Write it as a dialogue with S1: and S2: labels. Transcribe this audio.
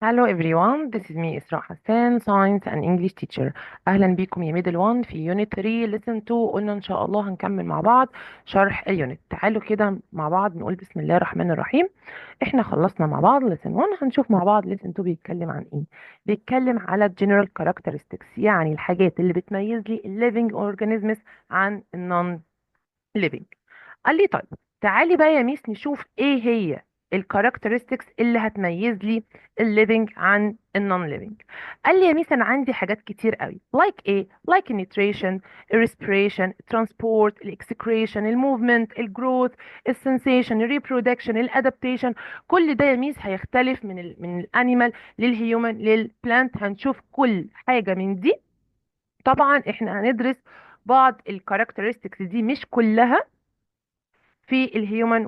S1: Hello everyone, this is me إسراء حسان, Science and English Teacher. أهلا بيكم يا ميدل 1 في Unit 3 Lesson 2. قلنا إن شاء الله هنكمل مع بعض شرح اليونت. تعالوا كده مع بعض نقول بسم الله الرحمن الرحيم. احنا خلصنا مع بعض Lesson 1، هنشوف مع بعض Lesson 2 بيتكلم عن ايه. بيتكلم على General Characteristics، يعني الحاجات اللي بتميز لي ال Living Organisms عن ال Non Living. قال لي طيب تعالي بقى يا ميس نشوف ايه هي الكاركترستكس اللي هتميز لي الليفنج عن النون ليفنج. قال لي يا ميس انا عندي حاجات كتير قوي، لايك ايه؟ لايك النيتريشن، الريسبيريشن، الترانسبورت، الاكسكريشن، الموفمنت، الجروث، السنسيشن، الريبرودكشن، الادابتيشن. كل ده يا ميس هيختلف من الانيمال للهيومن للبلانت. هنشوف كل حاجه من دي. طبعا احنا هندرس بعض الكاركترستكس دي مش كلها في الهيومن